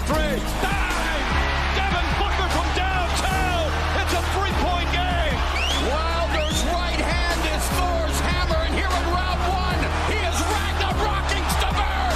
three. Bang! Devin Booker from downtown. It's a three-point game. Wilder's right hand is Thor's hammer, and here in round one, he is Ragnarocking Stavern.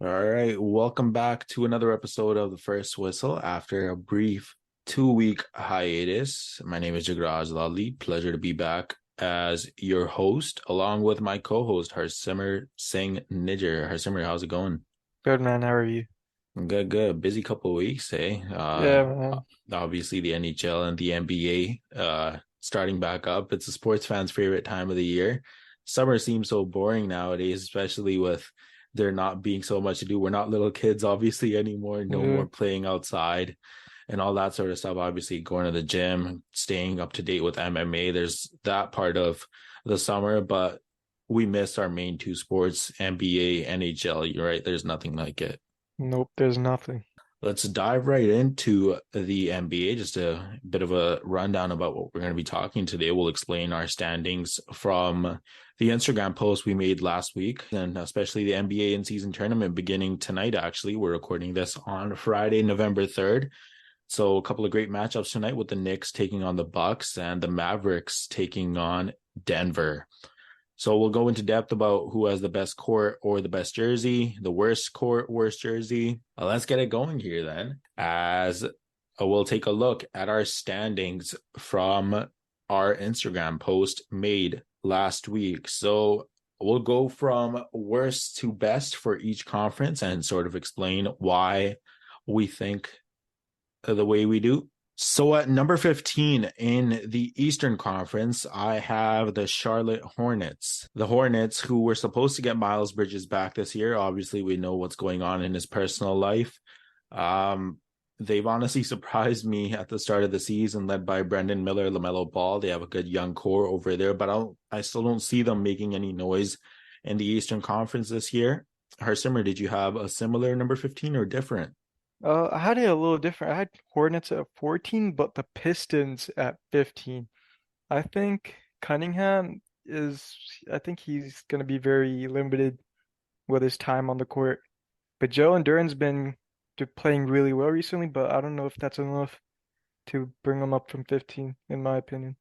All right, welcome back to another episode of The First Whistle after a brief 2-week hiatus. My name is Jagraj and Harsimar. Pleasure to be back as your host, along with my co-host, Harsimar Singh Nijjar. Harsimar, how's it going? Good, man. How are you? Good. Busy couple of weeks, eh? Yeah, man. Obviously, the NHL and the NBA starting back up. It's a sports fan's favorite time of the year. Summer seems so boring nowadays, especially with there not being so much to do. We're not little kids, obviously, anymore. No more playing outside and all that sort of stuff. Obviously, going to the gym, staying up to date with MMA. There's that part of the summer, but we miss our main two sports, NBA, NHL. You're right. There's nothing like it. Nope, there's nothing. Let's dive right into the NBA. Just a bit of a rundown about what we're going to be talking today. We'll explain our standings from the Instagram post we made last week, and especially the NBA in-season tournament beginning tonight, actually. We're recording this on Friday, November 3rd. So a couple of great matchups tonight with the Knicks taking on the Bucks and the Mavericks taking on Denver. So we'll go into depth about who has the best court or the best jersey, the worst court, worst jersey. Let's get it going here then, as we'll take a look at our standings from our Instagram post made last week. So we'll go from worst to best for each conference and sort of explain why we think the way we do. So at number 15 in the Eastern Conference, I have the Charlotte Hornets. The Hornets, who were supposed to get Miles Bridges back this year. Obviously, we know what's going on in his personal life. They've honestly surprised me at the start of the season, led by Brendan Miller, LaMelo Ball. They have a good young core over there, but I still don't see them making any noise in the Eastern Conference this year. Harsimar, did you have a similar number 15 or different? I had it a little different. I had Hornets at 14, but the Pistons at 15. I think Cunningham I think he's going to be very limited with his time on the court. But Jalen Duren's been playing really well recently, but I don't know if that's enough to bring him up from 15, in my opinion.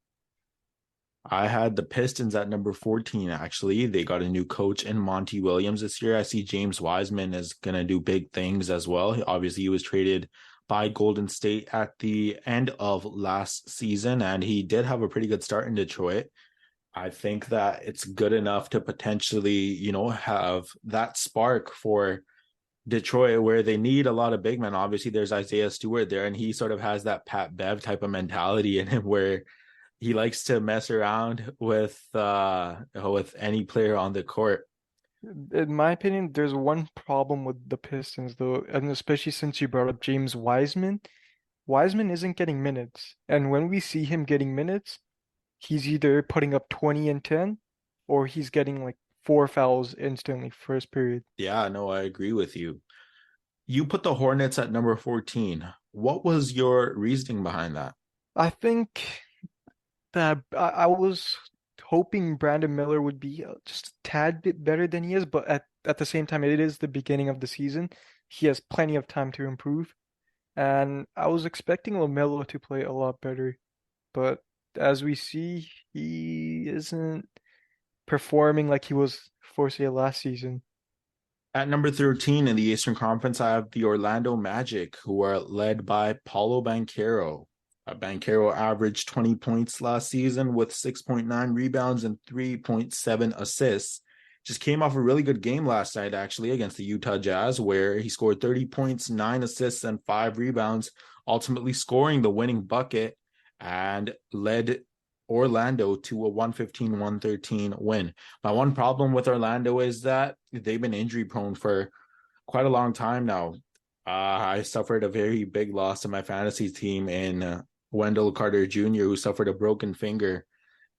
I had the Pistons at number 14, actually. They got a new coach in Monty Williams this year. I see James Wiseman is going to do big things as well. Obviously, he was traded by Golden State at the end of last season, and he did have a pretty good start in Detroit. I think that it's good enough to potentially, have that spark for Detroit where they need a lot of big men. Obviously, there's Isaiah Stewart there, and he sort of has that Pat Bev type of mentality in him where he likes to mess around with any player on the court. In my opinion, there's one problem with the Pistons, though, and especially since you brought up James Wiseman. Wiseman isn't getting minutes, and when we see him getting minutes, he's either putting up 20 and 10, or he's getting like 4 fouls instantly first period. Yeah, no, I agree with you. You put the Hornets at number 14. What was your reasoning behind that? I think that I was hoping Brandon Miller would be just a tad bit better than he is, but at the same time, it is the beginning of the season. He has plenty of time to improve, and I was expecting LaMelo to play a lot better, but as we see, he isn't performing like he was for, say, last season. At number 13 in the Eastern Conference, I have the Orlando Magic, who are led by Paolo Banchero. Banchero averaged 20 points last season with 6.9 rebounds and 3.7 assists. Just came off a really good game last night, actually, against the Utah Jazz, where he scored 30 points, 9 assists, and 5 rebounds, ultimately scoring the winning bucket and led Orlando to a 115-113 win. My one problem with Orlando is that they've been injury prone for quite a long time now. I suffered a very big loss to my fantasy team in Wendell Carter Jr., who suffered a broken finger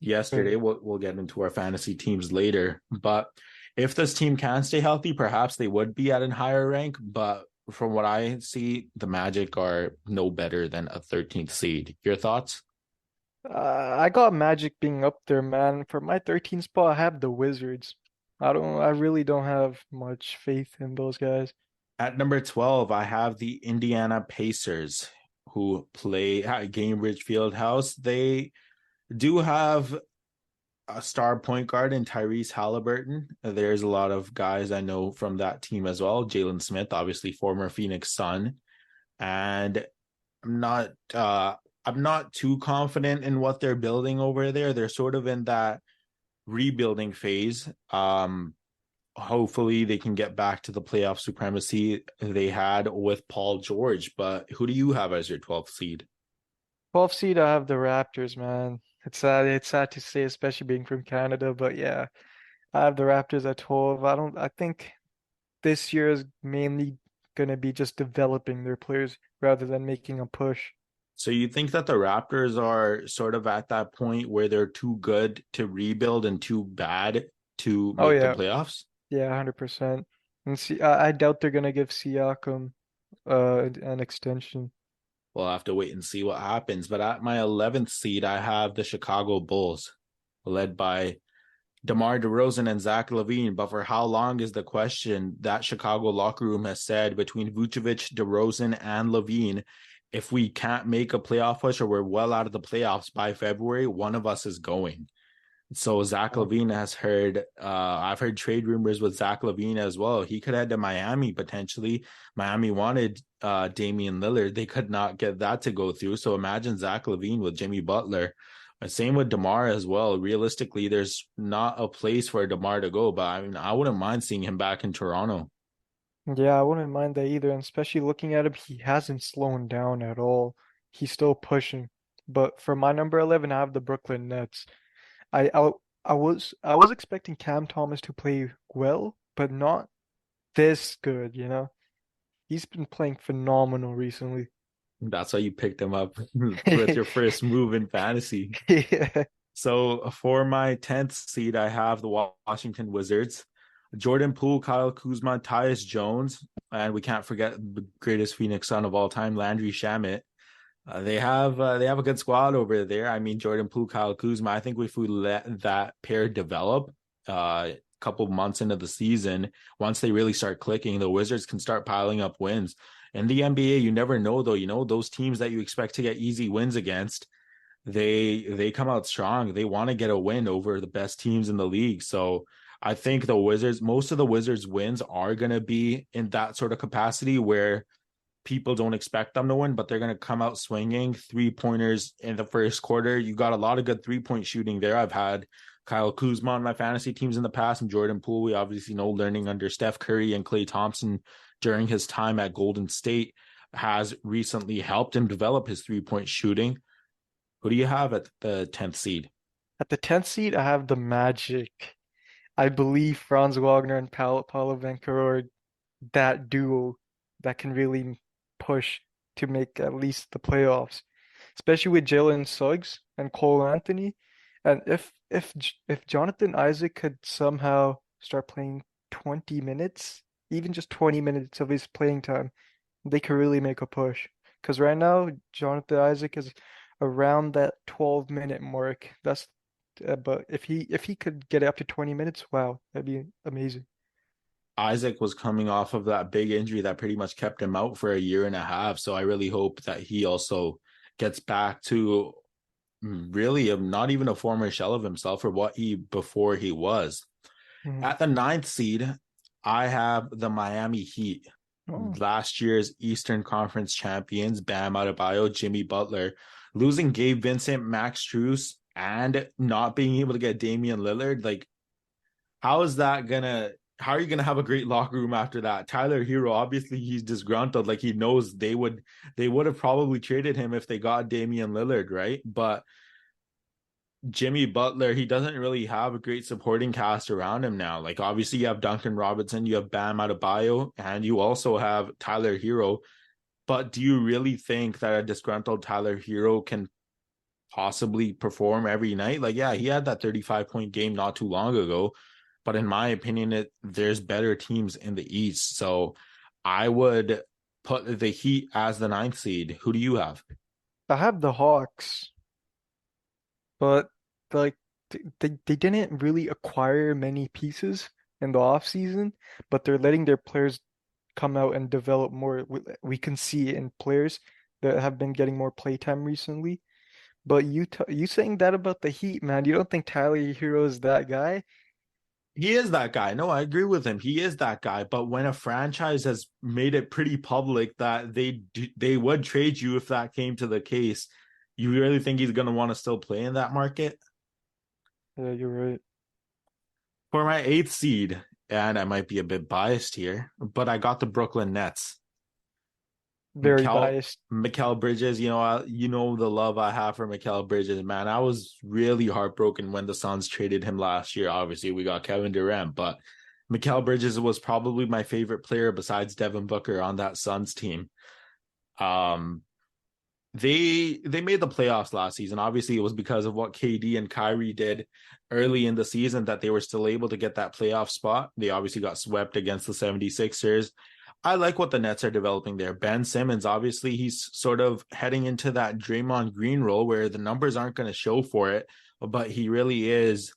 yesterday. We'll get into our fantasy teams later. But if this team can stay healthy, perhaps they would be at a higher rank. But from what I see, the Magic are no better than a 13th seed. Your thoughts? I got Magic being up there, man. For my 13th spot, I have the Wizards. I really don't have much faith in those guys. At number 12, I have the Indiana Pacers, who play at Gainbridge Fieldhouse. They do have a star point guard in Tyrese Halliburton. There's a lot of guys I know from that team as well. Jalen Smith, obviously former Phoenix Sun, and I'm not I'm not too confident in what they're building over there. They're sort of in that rebuilding phase. Hopefully they can get back to the playoff supremacy they had with Paul George. But who do you have as your 12th seed? 12th seed, I have the Raptors, man. It's sad to say, especially being from Canada, but yeah, I have the Raptors at 12. I think this year is mainly gonna be just developing their players rather than making a push. So you think that the Raptors are sort of at that point where they're too good to rebuild and too bad to Oh make the yeah, playoffs? yeah, 100%. And see, I doubt they're gonna give Siakam an extension. We'll have to wait and see what happens. But at my 11th seed, I have the Chicago Bulls, led by DeMar DeRozan and Zach LaVine. But for how long is the question that Chicago locker room has said between Vucevic, DeRozan, and LaVine, if we can't make a playoff push or we're well out of the playoffs by February, one of us is going. So Zach LaVine has heard, I've heard trade rumors with Zach LaVine as well. He could head to Miami potentially. Miami wanted Damian Lillard. They could not get that to go through. So imagine Zach LaVine with Jimmy Butler. Same with DeMar as well. Realistically, there's not a place for DeMar to go, but I mean, I wouldn't mind seeing him back in Toronto. Yeah, I wouldn't mind that either. And especially looking at him, he hasn't slowed down at all. He's still pushing. But for my number 11, I have the Brooklyn Nets. I I, I was expecting Cam Thomas to play well, but not this good, you know? He's been playing phenomenal recently. That's why you picked him up with your first move in fantasy. Yeah. So for my 10th seed, I have the Washington Wizards. Jordan Poole, Kyle Kuzma, Tyus Jones, and we can't forget the greatest Phoenix Sun of all time, Landry Shamet. They have a good squad over there. I mean, Jordan Poole, Kyle Kuzma. I think if we let that pair develop a couple months into the season, once they really start clicking, the Wizards can start piling up wins. In the NBA, you never know though. You know, those teams that you expect to get easy wins against, they come out strong. They want to get a win over the best teams in the league. So I think most of the Wizards wins are going to be in that sort of capacity where people don't expect them to win, but they're going to come out swinging 3-pointers in the first quarter. You got a lot of good 3-point shooting there. I've had Kyle Kuzma on my fantasy teams in the past, and Jordan Poole, we obviously know, learning under Steph Curry and Klay Thompson during his time at Golden State, has recently helped him develop his 3-point shooting. Who do you have at the 10th seed? At the 10th seed, I have the Magic. I believe Franz Wagner and Paolo Banchero are that duo that can really push to make at least the playoffs, especially with Jalen Suggs and Cole Anthony. And if Jonathan Isaac could somehow start playing 20 minutes, even just 20 minutes of his playing time, they could really make a push. Because right now, Jonathan Isaac is around that 12-minute mark. But if he could get it up to 20 minutes, wow, that'd be amazing. Isaac was coming off of that big injury that pretty much kept him out for a year and a half. So I really hope that he also gets back to really not even a former shell of himself or what he before he was. Mhm. At the 9th seed, I have the Miami Heat. Oh, Last year's Eastern Conference champions, Bam Adebayo, Jimmy Butler, losing Gabe Vincent, Max Strus, and not being able to get Damian Lillard. Like, how is that gonna how are you gonna have a great locker room after that? Tyler Hero, obviously he's disgruntled. Like, he knows they would have probably traded him if they got Damian Lillard, right? But Jimmy Butler, he doesn't really have a great supporting cast around him now. Like, obviously you have Duncan Robinson, you have Bam Adebayo, and you also have Tyler Hero. But do you really think that a disgruntled Tyler Hero can possibly perform every night? Like, yeah, he had that 35-point game not too long ago, but in my opinion, there's better teams in the East. So I would put the Heat as the ninth seed. Who do you have? I have the Hawks, but like they didn't really acquire many pieces in the off season, but they're letting their players come out and develop more. We can see it in players that have been getting more playtime recently. But you saying that about the Heat, man? You don't think Tyler Hero is that guy? He is that guy. No, I agree with him. He is that guy. But when a franchise has made it pretty public that they would trade you if that came to the case, you really think he's going to want to still play in that market? Yeah, you're right. For my eighth seed, and I might be a bit biased here, but I got the Brooklyn Nets. Very Mikal biased. Mikal Bridges, you know the love I have for Mikal Bridges, man. I was really heartbroken when the Suns traded him last year. Obviously, we got Kevin Durant, but Mikal Bridges was probably my favorite player besides Devin Booker on that Suns team. Um, they made the playoffs last season. Obviously, it was because of what KD and Kyrie did early in the season that they were still able to get that playoff spot. They obviously got swept against the 76ers. I like what the Nets are developing there. Ben Simmons, obviously, he's sort of heading into that Draymond Green role where the numbers aren't going to show for it, but he really is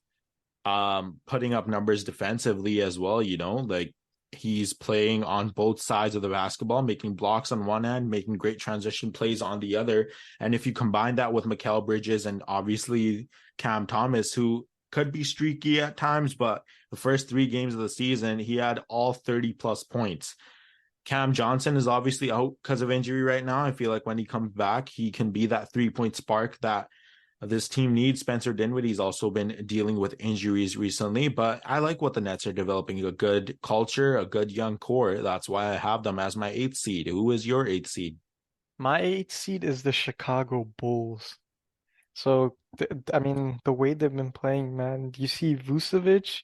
putting up numbers defensively as well, like he's playing on both sides of the basketball, making blocks on one end, making great transition plays on the other. And if you combine that with Mikal Bridges and obviously Cam Thomas, who could be streaky at times, but the first 3 games of the season, he had all 30 plus points. Cam Johnson is obviously out because of injury right now. I feel like when he comes back, he can be that 3-point spark that this team needs. Spencer Dinwiddie's also been dealing with injuries recently, but I like what the Nets are developing. A good culture, a good young core. That's why I have them as my eighth seed. Who is your eighth seed? My eighth seed is the Chicago Bulls. So, I mean, the way they've been playing, man. Do you see Vucevic?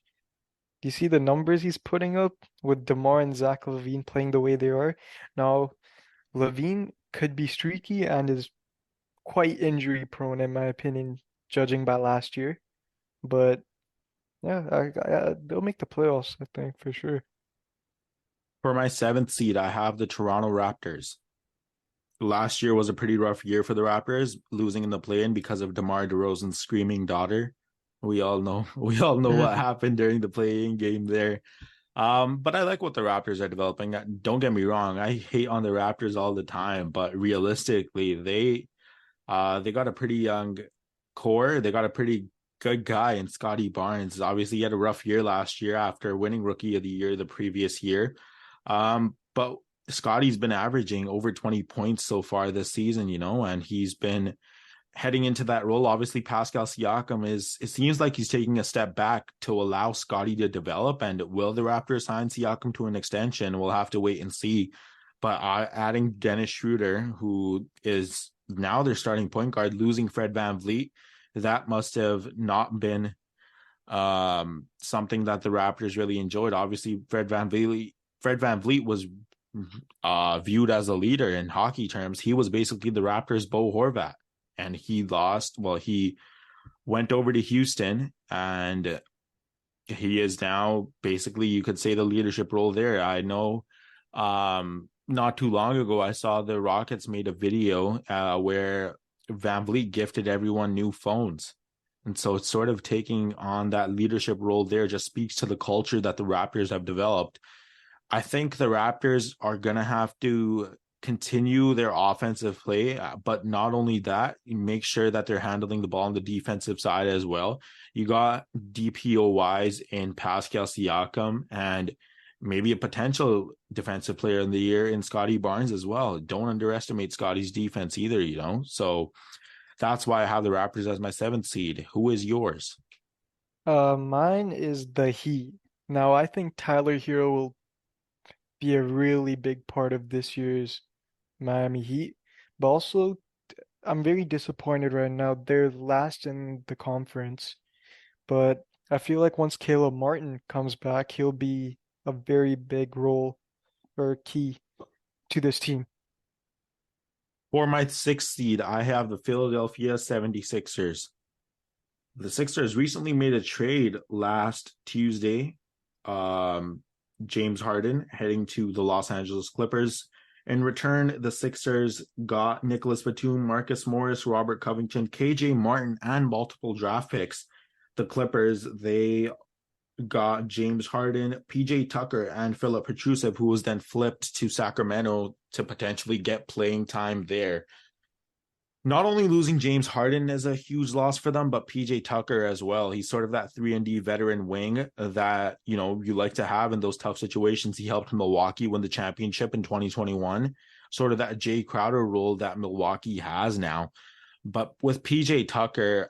Do you see the numbers he's putting up with DeMar and Zach LaVine playing the way they are? Now, LaVine could be streaky and is quite injury prone, in my opinion, judging by last year. But yeah, they'll make the playoffs, I think, for sure. For my seventh seed, I have the Toronto Raptors. Last year was a pretty rough year for the Raptors, losing in the play-in because of DeMar DeRozan's screaming daughter. We all know what happened during the play-in game there. But I like what the Raptors are developing. Don't get me wrong, I hate on the Raptors all the time, but realistically, they got a pretty young core. They got a pretty good guy in Scotty Barnes. Obviously, he had a rough year last year after winning Rookie of the Year the previous year. But Scotty's been averaging over 20 points so far this season, and he's been heading into that role. Obviously, Pascal Siakam it seems like he's taking a step back to allow Scotty to develop. And will the Raptors sign Siakam to an extension? We'll have to wait and see. But adding Dennis Schroeder, who is now their starting point guard, losing Fred VanVleet, that must have not been something that the Raptors really enjoyed. Obviously, Fred VanVleet was viewed as a leader in hockey terms. He was basically the Raptors' Bo Horvat, and he lost. Well, he went over to Houston, and he is now basically, you could say, the leadership role there. I know not too long ago, I saw the Rockets made a video where VanVleet gifted everyone new phones. And so it's sort of taking on that leadership role there, just speaks to the culture that the Raptors have developed. I think the Raptors are going to have to continue their offensive play, but not only that, make sure that they're handling the ball on the defensive side as well. You got DPOYs in Pascal Siakam and maybe a potential defensive player in the year in Scotty Barnes as well. Don't underestimate Scotty's defense either, So that's why I have the Raptors as my seventh seed. Who is yours? Mine is the Heat. Now, I think Tyler Hero will be a really big part of this year's Miami Heat, but also I'm very disappointed right now. They're last in the conference, but I feel like once Caleb Martin comes back, he'll be a very big role or key to this team. For my sixth seed, I have the Philadelphia 76ers. The Sixers recently made a trade last Tuesday. James Harden heading to the Los Angeles Clippers In return, the Sixers got Nicholas Batum, Marcus Morris, Robert Covington, KJ Martin, and multiple draft picks. The Clippers, they got James Harden, PJ Tucker, and Philip Petrusev, who was then flipped to Sacramento to potentially get playing time there. Not only losing James Harden is a huge loss for them, but PJ Tucker as well. He's sort of that 3-and-D veteran wing that, you like to have in those tough situations. He helped Milwaukee win the championship in 2021, sort of that Jay Crowder role that Milwaukee has now. But with PJ Tucker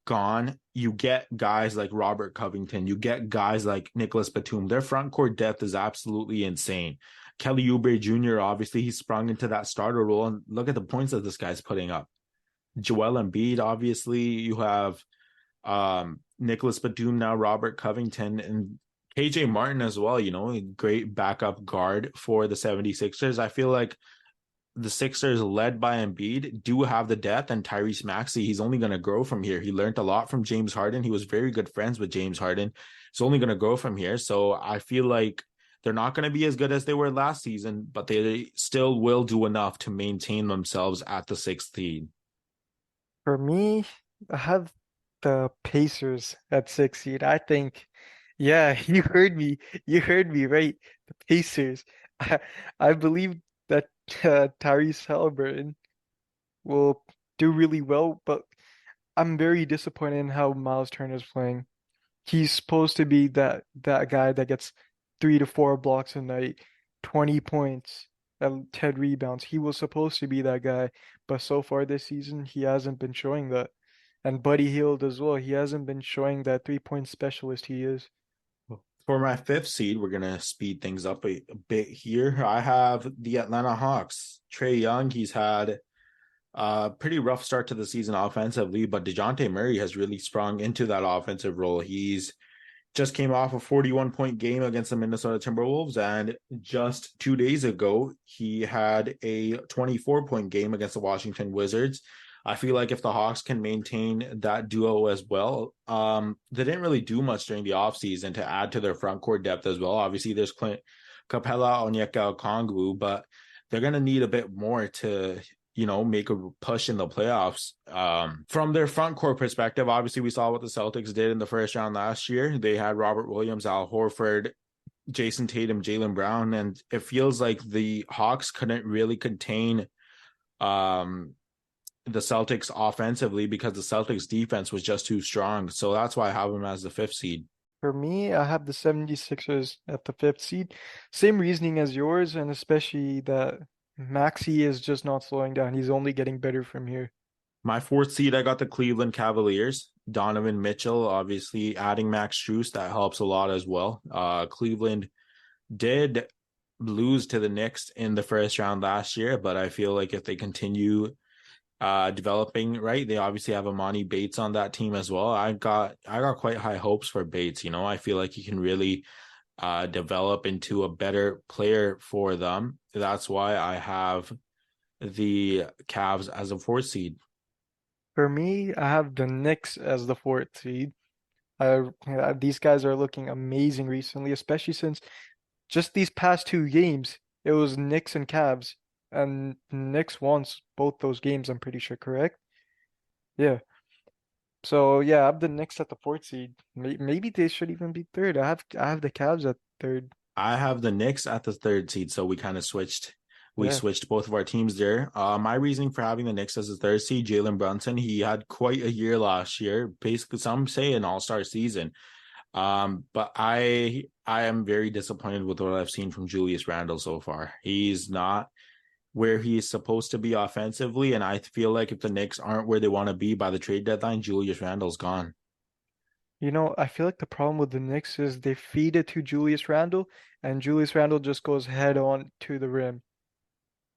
gone, you get guys like Robert Covington, you get guys like Nicholas Batum. Their front court depth is absolutely insane. Kelly Oubre Jr., obviously, he sprung into that starter role, and look at the points that this guy's putting up. Joel Embiid, obviously, you have Nicholas Batum now, Robert Covington, and KJ Martin as well, a great backup guard for the 76ers. I feel like the Sixers, led by Embiid, do have the depth, and Tyrese Maxey, he's only going to grow from here. He learned a lot from James Harden. He was very good friends with James Harden. It's only going to grow from here. So I feel like they're not going to be as good as they were last season, but they still will do enough to maintain themselves at the 6th seed. For me, I have the Pacers at 6 seed. I think, yeah, you heard me. You heard me right. The Pacers. I believe that Tyrese Halliburton will do really well, but I'm very disappointed in how Miles Turner's playing. He's supposed to be that guy that gets 3 to 4 blocks a night, 20 points, and 10 rebounds. He was supposed to be that guy, but so far this season he hasn't been showing that. And Buddy Hield as well. He hasn't been showing that 3-point specialist he is. For my 5th seed, we're going to speed things up a bit here. I have the Atlanta Hawks. Trae Young, he's had a pretty rough start to the season offensively, but DeJounte Murray has really sprung into that offensive role. He's just came off a 41-point game against the Minnesota Timberwolves, and just 2 days ago, he had a 24-point game against the Washington Wizards. I feel like if the Hawks can maintain that duo as well, they didn't really do much during the offseason to add to their front court depth as well. Obviously, there's Clint Capella, Onyeka Okongwu, but they're going to need a bit more to make a push in the playoffs. From their front court perspective, obviously we saw what the Celtics did in the first round last year. They had Robert Williams, Al Horford, Jason Tatum, Jaylen Brown, and it feels like the Hawks couldn't really contain the Celtics offensively because the Celtics defense was just too strong. So that's why I have them as the 5th seed. For me, I have the 76ers at the 5th seed. Same reasoning as yours, and especially that Maxey is just not slowing down. He's only getting better from here. My 4th seed, I got the Cleveland Cavaliers. Donovan Mitchell, obviously adding Max Strus, that helps a lot as well. Cleveland did lose to the Knicks in the first round last year, but I feel like if they continue developing right, they obviously have Amani Bates on that team as well. I got quite high hopes for Bates. I feel like he can really develop into a better player for them. That's why I have the Cavs as a 4th seed. For me, I have the Knicks as the 4th seed. These guys are looking amazing recently, especially since just these past 2 games, it was Knicks and Cavs, and Knicks won both those games, I'm pretty sure, correct? Yeah. So yeah, I have the Knicks at the 4th seed. Maybe they should even be 3rd. I have the Cavs at 3rd. I have the Knicks at the 3rd seed, so we kind of switched. We Yeah. switched both of our teams there. My reasoning for having the Knicks as the 3rd seed, Jalen Brunson, he had quite a year last year. Basically, some say an all-star season. But I am very disappointed with what I've seen from Julius Randle so far. He's not where he's supposed to be offensively, and I feel like if the Knicks aren't where they want to be by the trade deadline, Julius Randle's gone. I feel like the problem with the Knicks is they feed it to Julius Randle, and Julius Randle just goes head on to the rim.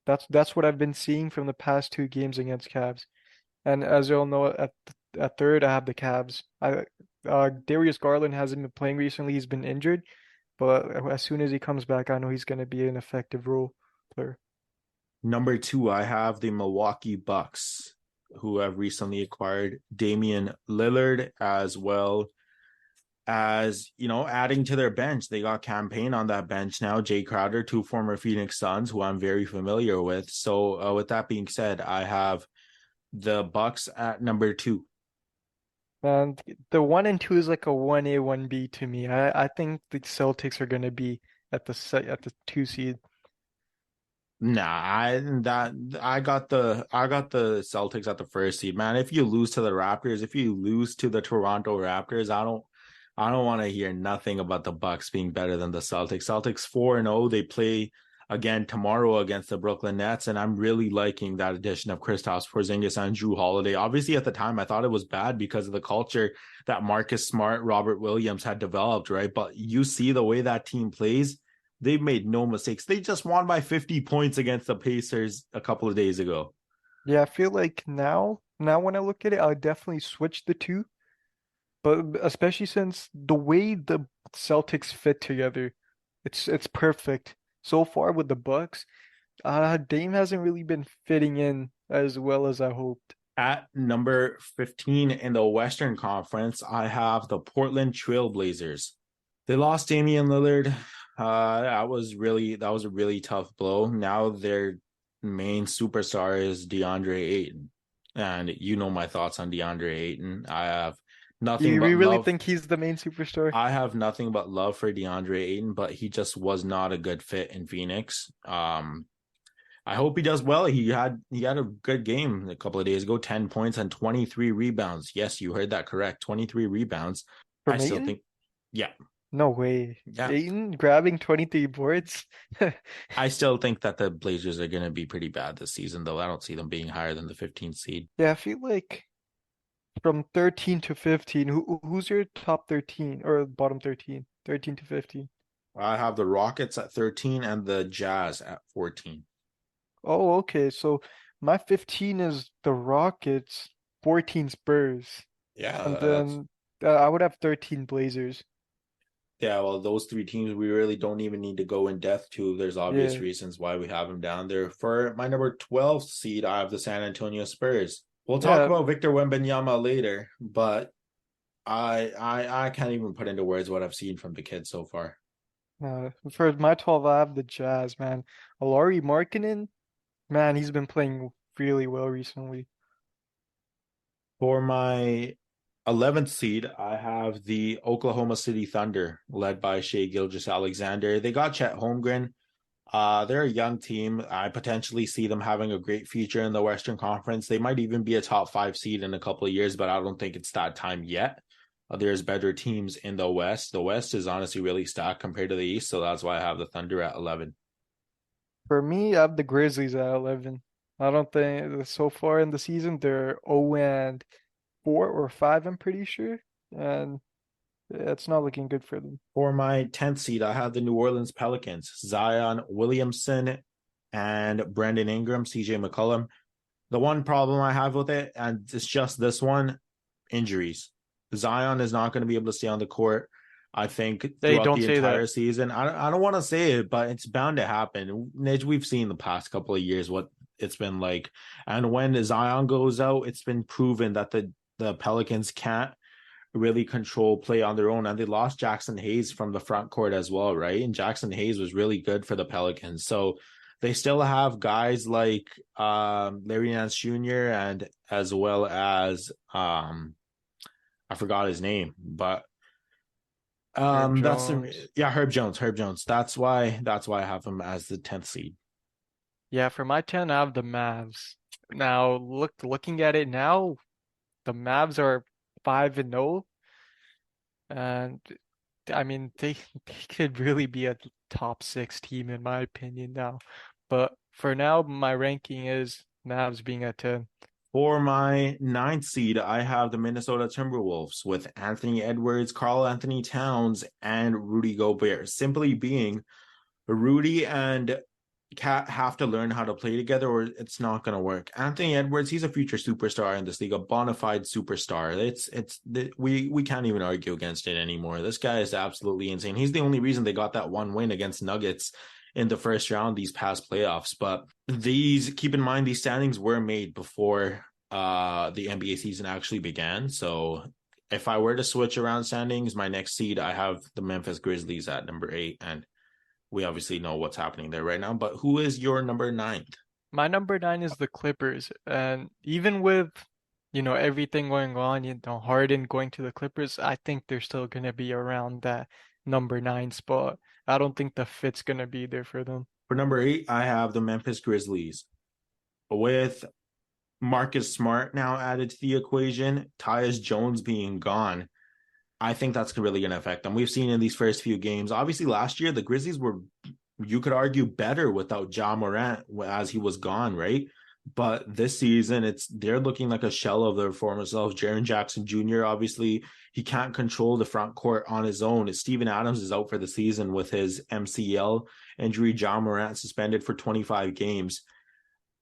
That's what I've been seeing from the past 2 games against Cavs. And as you all know, at 3rd, I have the Cavs. Darius Garland hasn't been playing recently. He's been injured, but as soon as he comes back, I know he's going to be an effective role player. Number 2, I have the Milwaukee Bucks, who have recently acquired Damian Lillard as well as adding to their bench. They got Campaign on that bench now, Jay Crowder, two former Phoenix Suns who I'm very familiar with. So with that being said, I have the Bucks at number 2. And the 1 and 2 is like a 1A, 1B to me. I think the Celtics are gonna be at the 2 seed. Nah, I got the Celtics at the first seed, man. If you lose to the Raptors, if you lose to the Toronto Raptors, I don't want to hear nothing about the Bucks being better than the Celtics. Celtics 4-0. They play again tomorrow against the Brooklyn Nets, and I'm really liking that addition of Kristaps Porzingis and Jrue Holiday. Obviously, at the time, I thought it was bad because of the culture that Marcus Smart, Robert Williams had developed, right? But you see the way that team plays, they've made no mistakes. They just won by 50 points against the Pacers a couple of days ago. Yeah, I feel like now when I look at it, I'll definitely switch the two. But especially since the way the Celtics fit together, it's perfect. So far with the Bucks, Dame hasn't really been fitting in as well as I hoped. At number 15 in the Western Conference, I have the Portland Trailblazers. They lost Damian Lillard. That was a really tough blow. Now their main superstar is DeAndre Ayton. And you know my thoughts on DeAndre Ayton. I have nothing You but really love. think he's the main superstar? I have nothing but love for DeAndre Ayton, but he just was not a good fit in Phoenix. I hope he does well. He had a good game a couple of days ago, 10 points and 23 rebounds. Yes, you heard that correct. 23 rebounds. I From still Ayton? think, yeah, No way. yeah. Ayton grabbing 23 boards? I still think that the Blazers are going to be pretty bad this season, though. I don't see them being higher than the 15th seed. Yeah, I feel like from 13 to 15, who's your top 13 or bottom 13? 13 to 15. I have the Rockets at 13 and the Jazz at 14. Oh, okay. So my 15 is the Rockets, 14 Spurs, Yeah, and that's then I would have 13 Blazers. yeah. Well, those three teams we really don't even need to go in depth to. There's obvious Yeah. reasons why we have them down there. For my number 12 seed, I have the San Antonio Spurs. We'll talk Yeah, about Victor Wembanyama later, but I can't even put into words what I've seen from the kid so far. for my 12, I have the Jazz, man. Alari Markkinen, man, he's been playing really well recently. For my 11th seed, I have the Oklahoma City Thunder, led by Shea Gilgeous-Alexander. They got Chet Holmgren. They're a young team. I potentially see them having a great future in the Western Conference. They might even be a top 5 seed in a couple of years, but I don't think it's that time yet. There's better teams in the West. The West is honestly really stacked compared to the East, so that's why I have the Thunder at 11. For me, I have the Grizzlies at 11. I don't think so far in the season they're 0 and 4 or 5, I'm pretty sure. And yeah, it's not looking good for them. For my 10th seed, I have the New Orleans Pelicans, Zion Williamson and Brandon Ingram, CJ McCollum. The one problem I have with it, and it's just this one, injuries. Zion is not going to be able to stay on the court, I think, They throughout don't the say that. entire season. I don't want to say it, but it's bound to happen. We've seen the past couple of years what it's been like. And when Zion goes out, it's been proven that the Pelicans can't really control play on their own. And they lost Jackson Hayes from the front court as well, right? And Jackson Hayes was really good for the Pelicans. So they still have guys like Larry Nance Jr. and as well as I forgot his name, but Herb that's Jones. Herb Jones. That's why I have him as the 10th seed. Yeah, for my 10, I have the Mavs. Now, looking at it now, the Mavs are 5-0, and I mean they could really be a top 6 team in my opinion now. But for now, my ranking is Mavs being at 10. For my 9th seed, I have the Minnesota Timberwolves with Anthony Edwards, Karl Anthony Towns, and Rudy Gobert. Simply being, Rudy and Cat have to learn how to play together or it's not going to work. Anthony Edwards, he's a future superstar in this league, a bona fide superstar. We can't even argue against it anymore. This guy is absolutely insane. He's the only reason they got that one win against Nuggets in the first round these past playoffs. But keep in mind, these standings were made before the NBA season actually began. So if I were to switch around standings, my next seed, I have the Memphis Grizzlies at number 8, and we obviously know what's happening there right now. But who is your number 9th? My number 9 is the Clippers, and even with everything going on, Harden going to the Clippers, I think they're still gonna be around that number 9 spot. I don't think the fit's gonna be there for them. For number 8, I have the Memphis Grizzlies. With Marcus Smart now added to the equation, Tyus Jones being gone, I think that's really going to affect them. We've seen in these first few games. Obviously, last year, the Grizzlies were, you could argue, better without Ja Morant as he was gone, right? But this season, they're looking like a shell of their former selves. Jaren Jackson Jr., obviously, he can't control the front court on his own. Steven Adams is out for the season with his MCL injury. Ja Morant suspended for 25 games.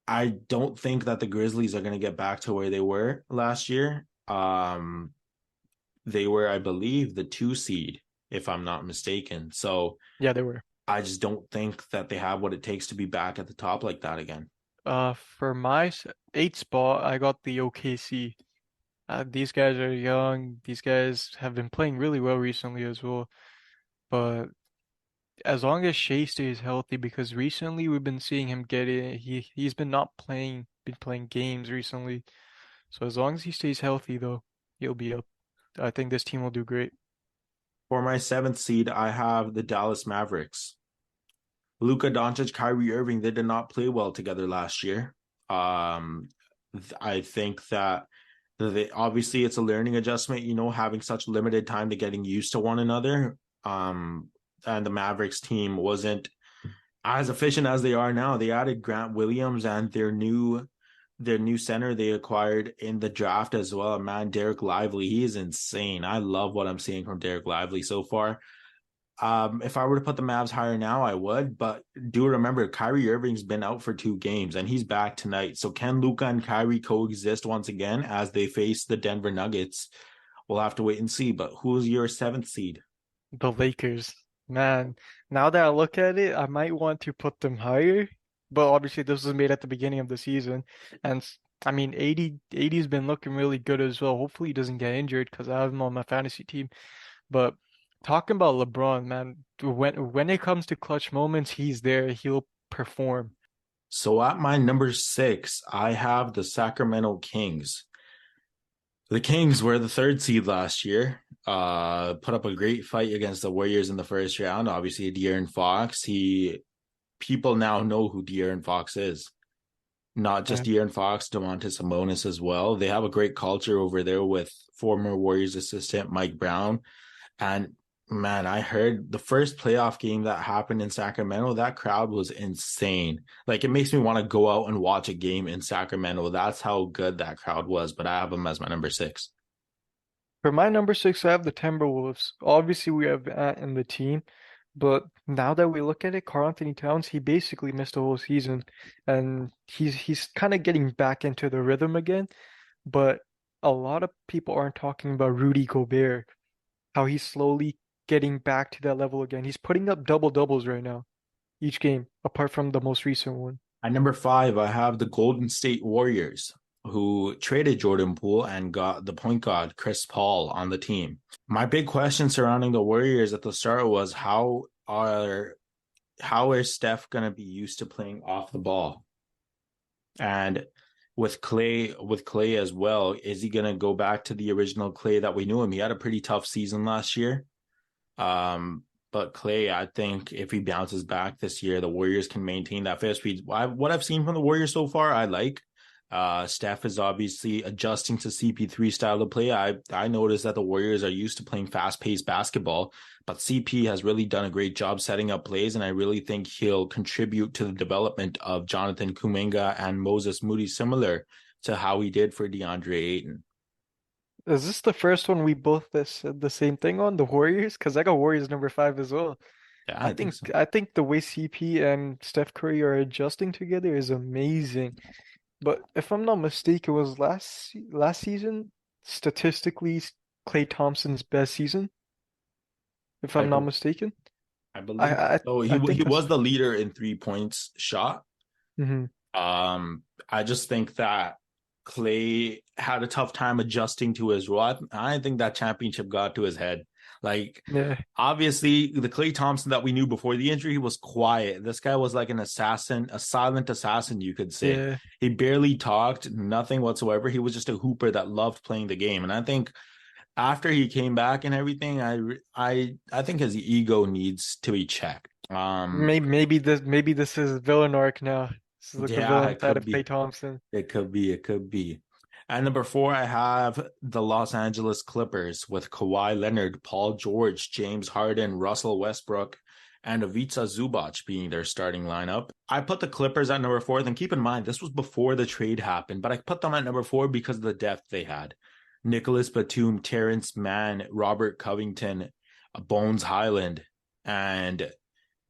I don't think that the Grizzlies are going to get back to where they were last year. They were, I believe, the 2 seed, if I'm not mistaken. So Yeah, they were. I just don't think that they have what it takes to be back at the top like that again. For my 8th spot, I got the OKC. These guys are young. These guys have been playing really well recently as well. But as long as Shea stays healthy, because recently we've been seeing him get in. He's been not playing, been playing games recently. So as long as he stays healthy, though, he'll be up. I think this team will do great. For my 7th seed, I have the Dallas Mavericks. Luka Doncic, Kyrie Irving, they did not play well together last year. I think that obviously it's a learning adjustment, having such limited time to getting used to one another. And the Mavericks team wasn't as efficient as they are now. They added Grant Williams and their new center they acquired in the draft as well. Man, Derek Lively, he is insane. I love what I'm seeing from Derek Lively so far. If I were to put the Mavs higher now, I would, but do remember Kyrie Irving's been out for 2 games and he's back tonight. So can Luka and Kyrie coexist once again as they face the Denver Nuggets? We'll have to wait and see. But who's your 7th seed? The Lakers. Man, now that I look at it, I might want to put them higher, but obviously this was made at the beginning of the season. And I mean, 80's been looking really good as well. Hopefully he doesn't get injured because I have him on my fantasy team. But talking about LeBron, man, when it comes to clutch moments, he's there. He'll perform. So at my number 6, I have the Sacramento Kings. The Kings were the 3rd seed last year. Put up a great fight against the Warriors in the first round. Obviously, De'Aaron Fox. People now know who De'Aaron Fox is. Not just De'Aaron Fox, Domantas Sabonis as well. They have a great culture over there with former Warriors assistant Mike Brown. And man, I heard the first playoff game that happened in Sacramento, that crowd was insane. Like, it makes me want to go out and watch a game in Sacramento. That's how good that crowd was. But I have them as my number 6. For my number 6, I have the Timberwolves. Obviously, we have Ant in the team, but now that we look at it, Karl Anthony Towns, he basically missed the whole season, and he's kind of getting back into the rhythm again. But a lot of people aren't talking about Rudy Gobert, how he's slowly getting back to that level again. He's putting up double doubles right now, each game, apart from the most recent one. At number 5, I have the Golden State Warriors, who traded Jordan Poole and got the point guard Chris Paul on the team. My big question surrounding the Warriors at the start was how is Steph going to be used to playing off the ball? And with Clay as well, is he going to go back to the original Clay that we knew him? He had a pretty tough season last year. But Clay, I think if he bounces back this year, the Warriors can maintain that fast speed. What I've seen from the Warriors so far, I like. Steph is obviously adjusting to CP3 style of play. I noticed that the Warriors are used to playing fast-paced basketball, but CP has really done a great job setting up plays, and I really think he'll contribute to the development of Jonathan Kuminga and Moses Moody, similar to how he did for DeAndre Ayton. Is this the first one we both said the same thing on, the Warriors? Because I got Warriors number 5 as well. Yeah, I think so. I think the way CP and Steph Curry are adjusting together is amazing. But if I'm not mistaken, it was last season, statistically, Klay Thompson's best season, if I'm not mistaken. I believe so. He was the leader in 3 points shot. Mm-hmm. I just think that Clay had a tough time adjusting to his role. I think that championship got to his head. Like, Yeah, obviously, the Clay Thompson that we knew before the injury was quiet. This guy was like an assassin, a silent assassin, you could say. yeah. He barely talked, nothing whatsoever. He was just a hooper that loved playing the game. And I think after he came back and everything, I think his ego needs to be checked. Maybe this is villain arc now. This is like the Yeah, villain it side could of Klay be. Thompson. It could be. It could be. At number 4, I have the Los Angeles Clippers with Kawhi Leonard, Paul George, James Harden, Russell Westbrook, and Ivica Zubac being their starting lineup. I put the Clippers at number 4. Then keep in mind, this was before the trade happened, but I put them at number 4 because of the depth they had. Nicholas Batum, Terrence Mann, Robert Covington, Bones Highland, and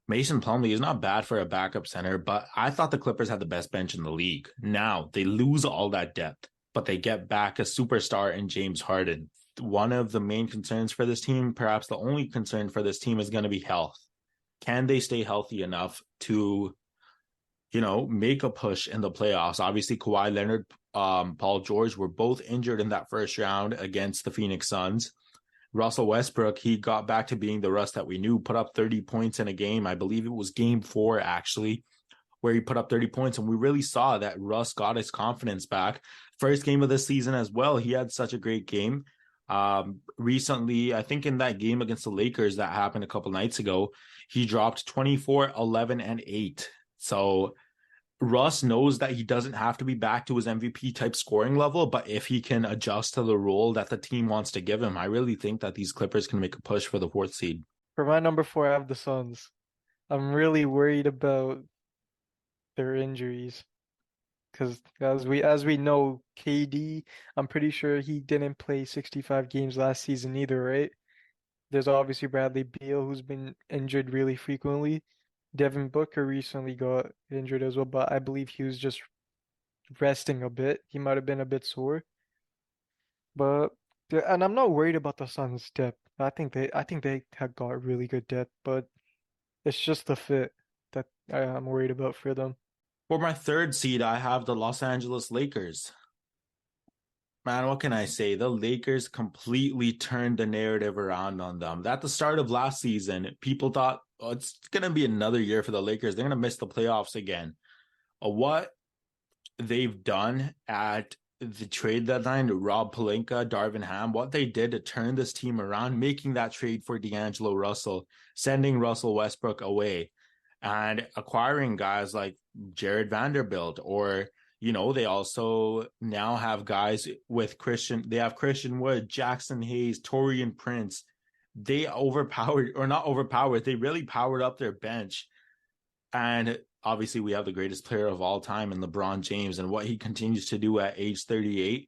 Mason Plumlee is not bad for a backup center, but I thought the Clippers had the best bench in the league. Now they lose all that depth, but they get back a superstar in James Harden. One of the main concerns for this team, perhaps the only concern for this team, is going to be health. Can they stay healthy enough to, make a push in the playoffs? Obviously, Kawhi Leonard, Paul George were both injured in that first round against the Phoenix Suns. Russell Westbrook, he got back to being the Russ that we knew, put up 30 points in a game. I believe it was game 4, actually, where he put up 30 points. And we really saw that Russ got his confidence back. First game of the season as well, he had such a great game. Recently, I think in that game against the Lakers that happened a couple nights ago, he dropped 24, 11, and 8. So Russ knows that he doesn't have to be back to his MVP type scoring level, but if he can adjust to the role that the team wants to give him, I really think that these Clippers can make a push for the 4th seed. For my number 4, I have the Suns. I'm really worried about their injuries because as we know, KD, I'm pretty sure he didn't play 65 games last season either, right? There's obviously Bradley Beal who's been injured really frequently. Devin Booker recently got injured as well, but I believe he was just resting a bit. He might have been a bit sore. But and I'm not worried about the Suns' depth. I think they have got really good depth, but it's just the fit that I'm worried about for them. For my 3rd seed, I have the Los Angeles Lakers. Man, what can I say? The Lakers completely turned the narrative around on them. At the start of last season, people thought, oh, it's going to be another year for the Lakers. They're going to miss the playoffs again. What they've done at the trade deadline, Rob Pelinka, Darvin Ham, what they did to turn this team around, making that trade for D'Angelo Russell, sending Russell Westbrook away, and acquiring guys like Jared Vanderbilt, or they also now have guys with they have Christian Wood, Jackson Hayes, Torian Prince. They they really powered up their bench. And obviously we have the greatest player of all time in LeBron James, and what he continues to do at age 38.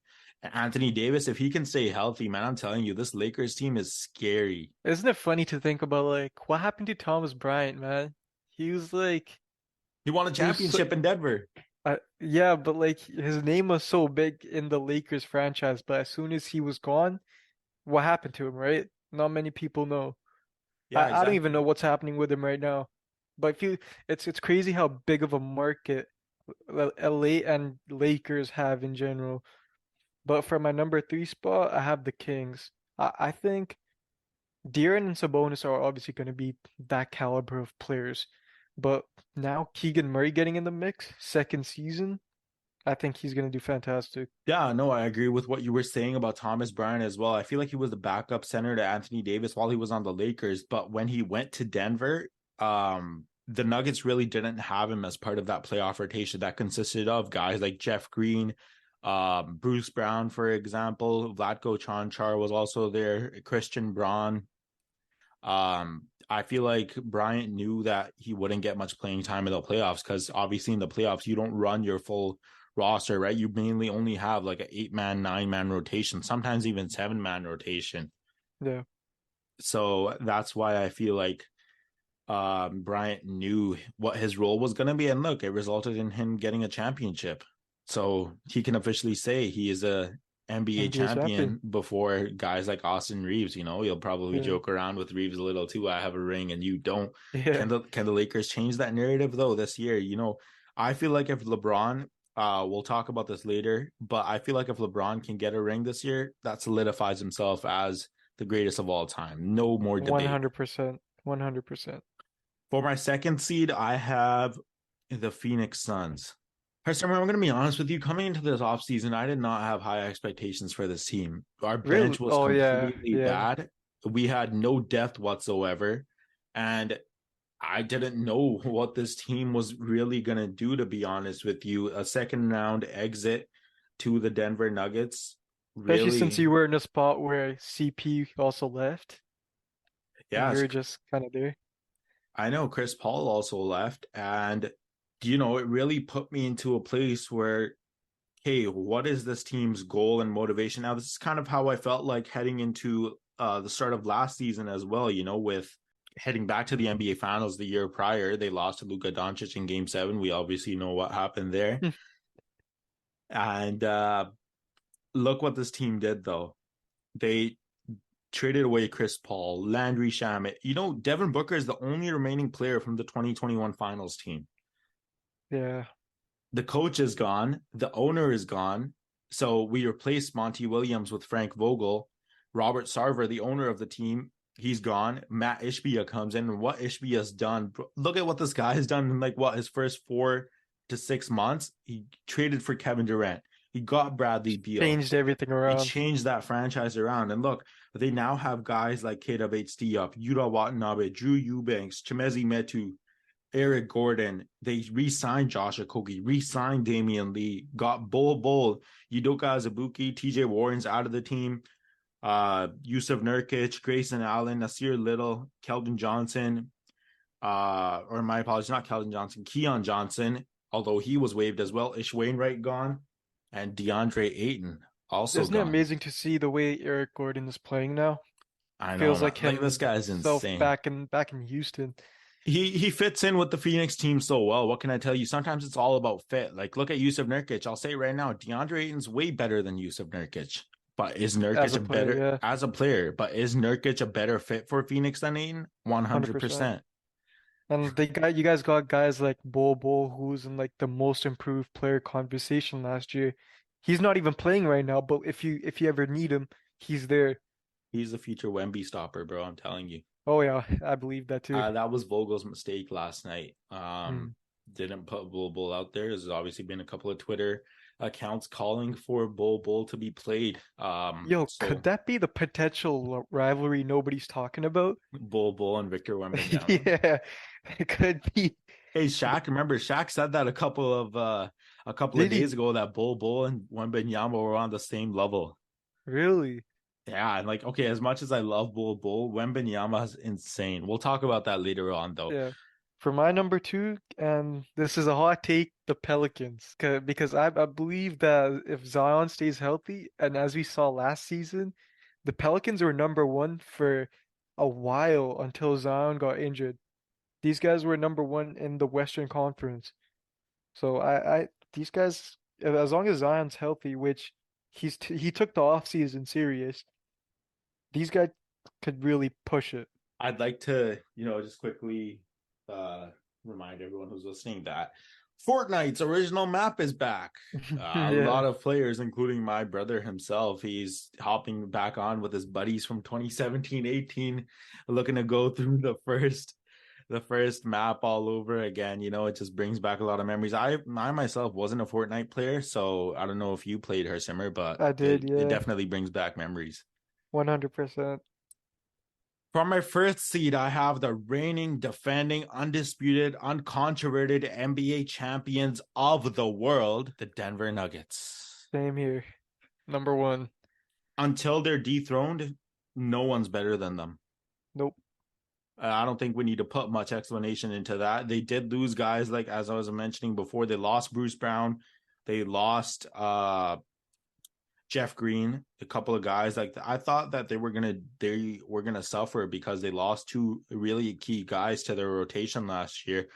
Anthony Davis, if he can stay healthy, man, I'm telling you, this Lakers team is scary. Isn't it funny to think about like what happened to Thomas Bryant, man? He was like He won a he was so, championship in Denver. yeah, but like his name was so big in the Lakers franchise, but as soon as he was gone, what happened to him, right? Not many people know. Yeah, I don't even exactly. know what's happening with him right now. But it's crazy how big of a market LA and Lakers have in general. But for my number 3 spot, I have the Kings. I think De'Aaron and Sabonis are obviously going to be that caliber of players. But now Keegan Murray getting in the mix, second season, I think he's going to do fantastic. Yeah, no, I agree with what you were saying about Thomas Bryant as well. I feel like he was the backup center to Anthony Davis while he was on the Lakers, but when he went to Denver, the Nuggets really didn't have him as part of that playoff rotation that consisted of guys like Jeff Green, Bruce Brown, for example. Vlatko Čančar was also there, Christian Braun. I feel like Bryant knew that he wouldn't get much playing time in the playoffs because obviously in the playoffs you don't run your full roster, right? You mainly only have like an 8-man, 9-man rotation, sometimes even 7-man rotation. Yeah. So that's why I feel like Bryant knew what his role was going to be. And look, it resulted in him getting a championship. So he can officially say he is a NBA NBA champion. champion before guys like Austin Reeves. You'll probably Yeah. joke around with Reeves a little too. I have a ring and you don't. Yeah. Can the Lakers change that narrative though this year? I feel like if LeBron We'll talk about this later, but I feel like if LeBron can get a ring this year, that solidifies himself as the greatest of all time. No more debate. 100%. 100%. For my second seed, I have the Phoenix Suns. Harsimar, I'm going to be honest with you. Coming into this offseason, I did not have high expectations for this team. Our Really? bench was Oh yeah, completely yeah. bad. We had no depth whatsoever. And I didn't know what this team was really going to do, to be honest with you. A second round exit to the Denver Nuggets. Especially since Really, you were in a spot where CP also left and yeah, you're just kind of there. I know Chris Paul also left. And, it really put me into a place where, hey, what is this team's goal and motivation? Now, this is kind of how I felt like heading into the start of last season as well, with heading back to the NBA Finals the year prior. They lost to Luka Doncic in Game 7. We obviously know what happened there. And look what this team did, though. They traded away Chris Paul, Landry Shamet. Devin Booker is the only remaining player from the 2021 Finals team. Yeah. The coach is gone. The owner is gone. So we replaced Monty Williams with Frank Vogel. Robert Sarver, the owner of the team, he's gone. Matt Ishbia comes in. And what Ishbia's done, look at what this guy has done in his first 4 to 6 months. He traded for Kevin Durant. He got Bradley Beal. Changed everything He around. changed that franchise around. And look, they now have guys like Keita Bates-Diop, Yuta Watanabe, Drew Eubanks, Chimezi Metu, Eric Gordon. They re-signed Josh Okogie, re-signed Damian Lee, got Bol, Udoka Azubuike, TJ Warren's out of the team, Yusuf Nurkic, Grayson Allen, Nasir Little, Keldon Johnson, or my apologies, not Keldon Johnson, Keon Johnson, although he was waived as well. Ish Wainwright gone, and DeAndre Ayton also Isn't it gone. amazing to see the way Eric Gordon is playing now? I know, Feels like this guy's himself insane. back in Houston. He fits in with the Phoenix team so well. What can I tell you? Sometimes it's all about fit. Like, look at Yusuf Nurkic. I'll say right now, DeAndre Ayton's way better than Yusuf Nurkic. But is As Nurkic a a player, better yeah, as a player? But is Nurkic a better fit for Phoenix than Ayton? 100%. 100%. And you guys got guys like Bol, who's in like the most improved player conversation last year. He's not even playing right now, but if you ever need him, he's there. He's the future Wemby stopper, bro. I'm telling you. Oh yeah, I believe that too. That was Vogel's mistake last night. Hmm. Didn't put Bull out there. There's obviously been a couple of Twitter accounts calling for Bull to be played. Yo, So could that be the potential rivalry nobody's talking about? Bull and Victor Wembanyama. Yeah, it could be. Hey, Shaq, remember Shaq said that a couple of Did days he? ago that Bull and Wembanyama were on the same level. Really? Yeah, and okay, as much as I love Bull, Wembanyama is insane. We'll talk about that later on, though. Yeah. For my number two, and this is a hot take, the Pelicans. Because I believe that if Zion stays healthy, and as we saw last season, the Pelicans were number one for a while until Zion got injured. These guys were number one in the Western Conference. So these guys, as long as Zion's healthy, which he took the offseason serious, these guys could really push it. I'd like to, just quickly remind everyone who's listening that Fortnite's original map is back. A Yeah. lot of players, including my brother himself, he's hopping back on with his buddies from 2017-18, looking to go through the first map all over again. It just brings back a lot of memories. I myself wasn't a Fortnite player, so I don't know if you played Hersimer, but I did, it yeah. definitely brings back memories. 100%. For my first seed, I have the reigning, defending, undisputed, uncontroverted NBA champions of the world, the Denver Nuggets. Same here. Number one. Until they're dethroned, no one's better than them. Nope. I don't think we need to put much explanation into that. They did lose guys, like as I was mentioning before. They lost Bruce Brown. They lost Jeff Green, a couple of guys. Like, I thought that they were gonna suffer because they lost two really key guys to their rotation last year.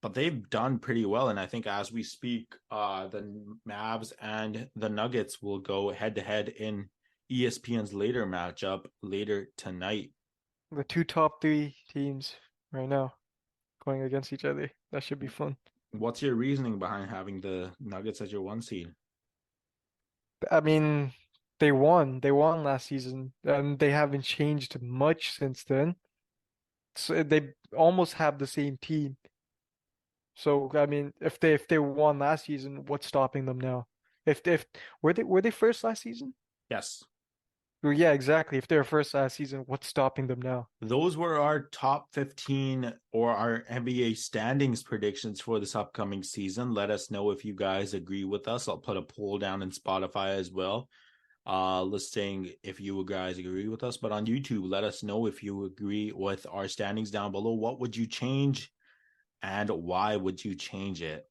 But they've done pretty well, and I think as we speak, the Mavs and the Nuggets will go head to head in ESPN's later matchup later tonight. The two top three teams right now going against each other. That should be fun. What's your reasoning behind having the Nuggets as your 1 seed? I mean, they won. They won last season, and they haven't changed much since then. So they almost have the same team. So I mean, if they won last season, what's stopping them now? If were they first last season? Yes. Well, yeah, exactly. If they're first last season, what's stopping them now? Those were our top 15 or our NBA standings predictions for this upcoming season. Let us know if you guys agree with us. I'll put a poll down in Spotify as well, listing if you guys agree with us. But on YouTube, let us know if you agree with our standings down below. What would you change and why would you change it?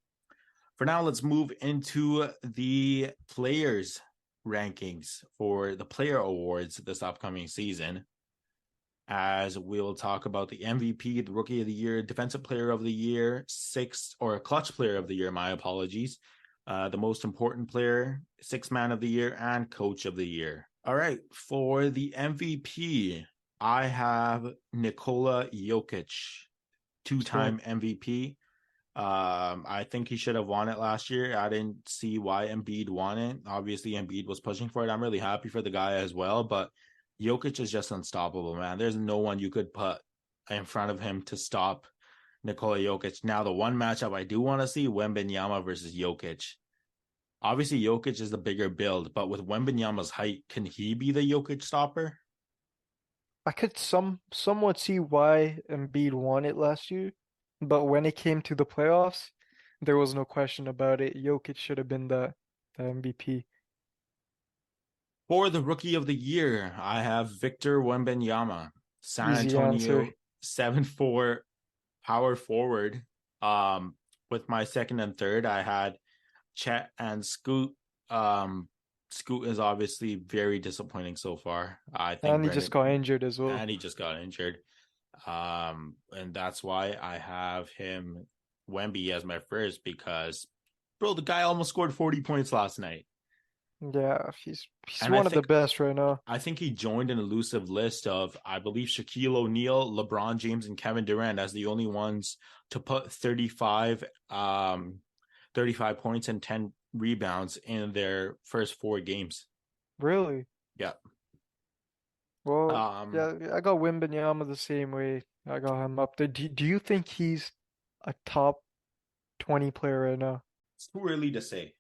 For now, let's move into the players' rankings for the player awards this upcoming season, as we'll talk about the MVP, the Rookie of the Year, Defensive Player of the Year, Clutch Player of the Year, my apologies, the Most Important Player, Sixth Man of the Year, and Coach of the Year. All right, for the MVP, I have Nikola Jokic, two-time MVP. I think he should have won it last year. I didn't see why Embiid won it. Obviously, Embiid was pushing for it. I'm really happy for the guy as well, but Jokic is just unstoppable, man. There's no one you could put in front of him to stop Nikola Jokic. Now, the one matchup I do want to see, Wembanyama versus Jokic. Obviously, Jokic is the bigger build, but with Wembanyama's height, can he be the Jokic stopper? I could somewhat see why Embiid won it last year, but when it came to the playoffs, there was no question about it. Jokic should have been the MVP. For the Rookie of the Year, I have Victor Wembanyama, San Easy answer. Antonio 7'4" power forward. With my second and third, I had Chet and Scoot. Scoot is obviously very disappointing so far. I think And he just Brendan, got injured as well. and he just got injured. And that's why I have him Wemby as my first, because bro, the guy almost scored 40 points last night. Yeah, he's And one of the best right now. I think he joined an elusive list of, I believe, Shaquille O'Neal, LeBron James, and Kevin Durant as the only ones to put 35 points and 10 rebounds in their first 4 games. Really? Yeah. Well, yeah, I got Wembanyama the same way. I got him up there. Do you think he's a top 20 player right now? It's too early to say.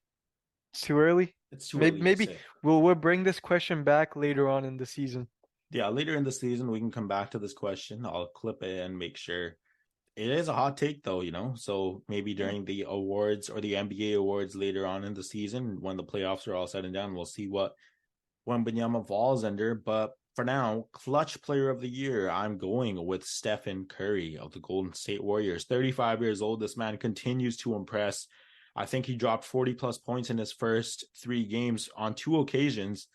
It's too early? It's too Maybe early to maybe say. we'll bring this question back later on in the season. Yeah, later in the season, we can come back to this question. I'll clip it and make sure. It is a hot take, though, so maybe during the awards or the NBA awards later on in the season, when the playoffs are all said and done, we'll see what Wembanyama falls under. But for now, Clutch Player of the Year, I'm going with Stephen Curry of the Golden State Warriors. 35 years old, this man continues to impress. I think he dropped 40-plus points in his first 3 games on 2 occasions.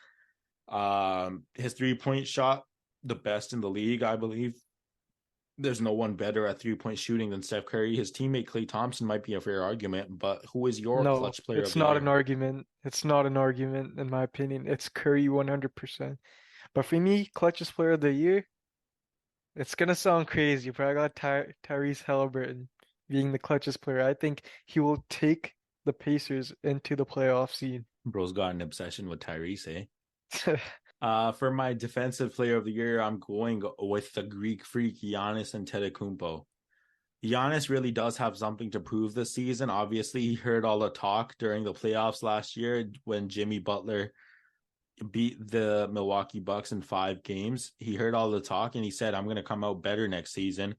His three-point shot, the best in the league, I believe. There's no one better at 3-point shooting than Steph Curry. His teammate Klay Thompson might be a fair argument, but who is your No, Clutch Player of it's the not Year? an argument. It's not an argument in my opinion. It's Curry 100%. But for me, clutchest player of the year, it's gonna sound crazy, but I got Tyrese Halliburton being the clutchest player. I think he will take the Pacers into the playoff scene. Bro's got an obsession with Tyrese, eh? For my Defensive Player of the Year, I'm going with the Greek freak Giannis Antetokounmpo. Giannis really does have something to prove this season. Obviously, he heard all the talk during the playoffs last year when Jimmy Butler beat the Milwaukee Bucks in 5 games. He heard all the talk and he said, I'm going to come out better next season.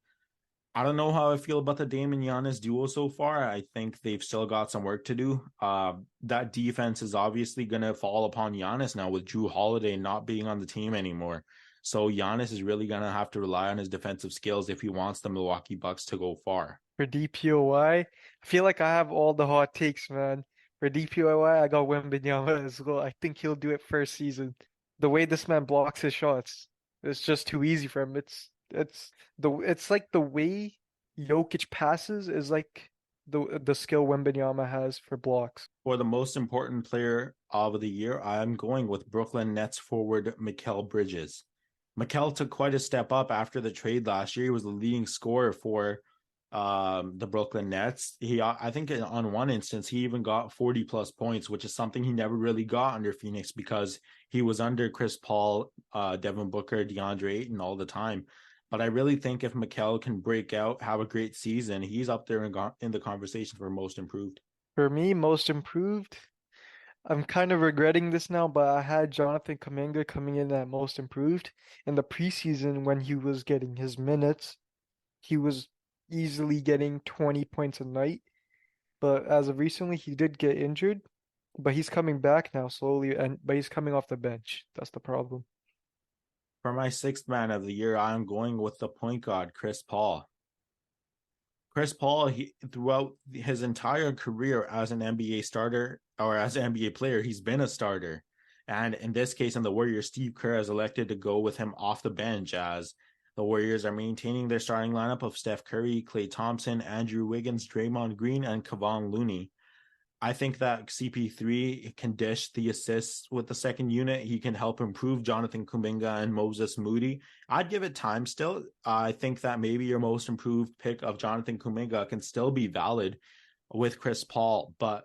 I don't know how I feel about the Dame and Giannis duo so far. I think they've still got some work to do. That defense is obviously going to fall upon Giannis now with Drew Holiday not being on the team anymore. So Giannis is really going to have to rely on his defensive skills if he wants the Milwaukee Bucks to go far. For DPOY, I feel like I have all the hot takes, man. For DPOY, I got Wembanyama as well. I think he'll do it first season. The way this man blocks his shots, it's just too easy for him. It's like the way Jokic passes is like the skill Wembanyama has for blocks. For the Most Important Player of the Year, I'm going with Brooklyn Nets forward Mikal Bridges. Mikal took quite a step up after the trade last year. He was the leading scorer for the Brooklyn Nets. I think on one instance, he even got 40 plus points, which is something he never really got under Phoenix because he was under Chris Paul, Devin Booker, DeAndre Ayton all the time. But I really think if Mikal can break out, have a great season, he's up there in the conversation for most improved. For me, most improved. I'm kind of regretting this now, but I had Jonathan Kuminga coming in at most improved. In the preseason, when he was getting his minutes, he was easily getting 20 points a night. But as of recently, he did get injured, but he's coming back now slowly, but he's coming off the bench. That's the problem. For my sixth man of the year, I'm going with the point guard, Chris Paul. Chris Paul, throughout his entire career as an NBA starter or as an NBA player, he's been a starter. And in this case, in the Warriors, Steve Kerr has elected to go with him off the bench as the Warriors are maintaining their starting lineup of Steph Curry, Klay Thompson, Andrew Wiggins, Draymond Green, and Kevon Looney. I think that CP3 can dish the assists with the second unit. He can help improve Jonathan Kuminga and Moses Moody. I'd give it time still. I think that maybe your most improved pick of Jonathan Kuminga can still be valid with Chris Paul. But